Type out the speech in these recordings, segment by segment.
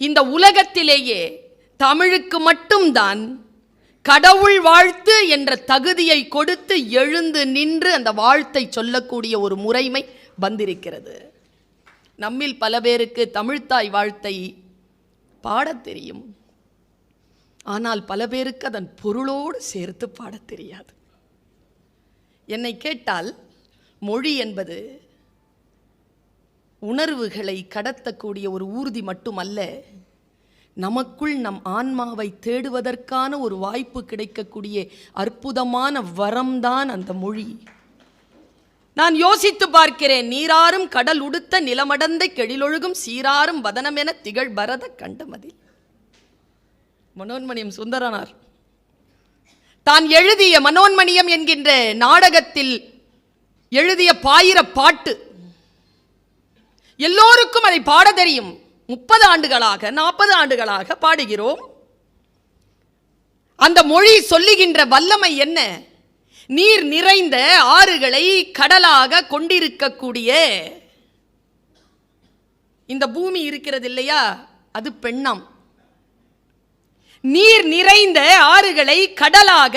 இந்த உலகத்திலேயே தமிழுக்கு மட்டும்தான் கடவுள் வாழ்த்து என்ற தகுதியை கொடுத்து எழுந்து நின்று அந்த வாழ்த்தை சொல்லக்கூடிய ஒரு முறைமை வந்திருக்கிறது. நம்மில் பல பேருக்கு தமிழ்த்தாய் வாழ்த்தை பாடத் தெரியும். ஆனால் பல பேருக்கு அதன் பொருளோடு சேர்த்து பாடத் தெரியாது. என்னை கேட்டால் மொழி என்பது உணர்வுகளை கடத்தக்கூடிய ஒரு ஊர்தி மட்டுமல்ல, நமக்குள் நம் ஆன்மாவை தேடுவதற்கான ஒரு வாய்ப்பு கிடைக்கக்கூடிய அற்புதமான வரம்தான் அந்த மொழி. நான் யோசித்து பார்க்கிறேன். நீராறும் கடல் உடுத்த நிலமடந்தை கெழிலொழுகும் சீராறும் வதனமென திகழ் பரத கண்டமதில். மனோன்மணியம் சுந்தரனார் தான் எழுதிய மனோன்மணியம் என்கின்ற நாடகத்தில் எழுதிய பாயிர பாட்டு எல்லோருக்கும் அதை பாட தெரியும். 30 ஆண்டுகளாக 40 ஆண்டுகளாக பாடுகிறோம். அந்த மொழி சொல்லுகின்ற வல்லமை என்ன? நீர் நிறைந்த ஆறுகளை கடலாக கொண்டிருக்கக்கூடிய இந்த பூமி இருக்கிறது இல்லையா, அது பெண்ணாம். நீர் நிறைந்த ஆறுகளை கடலாக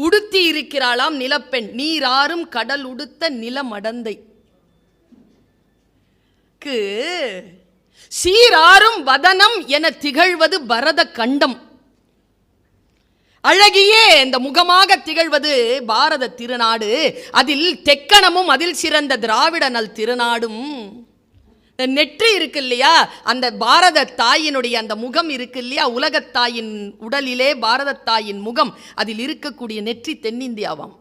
உடுத்தி இருக்கிறாளாம் நிலப்பெண். நீராறும் கடல் உடுத்த நிலமடந்தை சீராறும் வதனம் என திகழ்வது பரத கண்டம். அழகிய இந்த முகமாக திகழ்வது பாரத திருநாடு. அதில் தெக்கணமும் அதில் சிறந்த திராவிட நல் திருநாடும். நெற்றி இருக்கு இல்லையா, அந்த பாரத தாயினுடைய அந்த முகம் இருக்கு இல்லையா, உலகத்தாயின் உடலிலே பாரத தாயின் முகம், அதில் இருக்கக்கூடிய நெற்றி தென்னிந்தியாவாம்.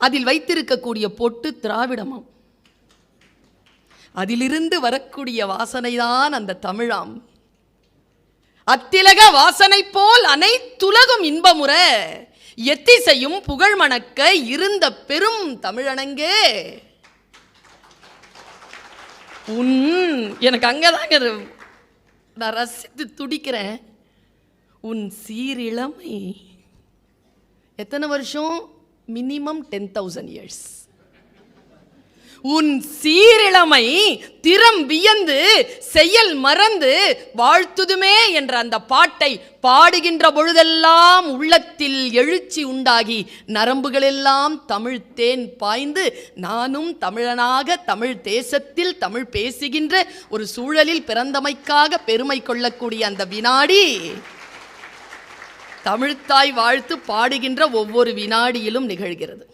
அதில் வைத்திருக்கக்கூடிய பொட்டு திராவிடமாம். அதிலிருந்து வரக்கூடிய வாசனைதான் அந்த தமிழாம். அத்திலக வாசனை போல் அனைத்துலகும் இன்பமுற எத்திசையும் புகழ் மணக்க இருந்த பெரும் தமிழனங்கே. எனக்கு அங்கதாங்க நான் ரசித்து துடிக்கிறேன். உன் சீரிழமை எத்தனை வருஷம்? Minimum 10,000 years. உன் சீரிழமை திறம் வியந்து செயல் மறந்து வாழ்த்துதுமே என்ற அந்த பாட்டை பாடுகின்ற பொழுதெல்லாம் உள்ளத்தில் எழுச்சி உண்டாகி நரம்புகளெல்லாம் தமிழ் தேன் பாய்ந்து நானும் தமிழனாக தமிழ் தேசத்தில் தமிழ் பேசுகின்ற ஒரு சூழலில் பிறந்தமைக்காக பெருமை கொள்ளக்கூடிய அந்த வினாடி தமிழ்த்தாய் வாழ்த்து பாடுகின்ற ஒவ்வொரு வினாடியிலும் நிகழ்கிறது.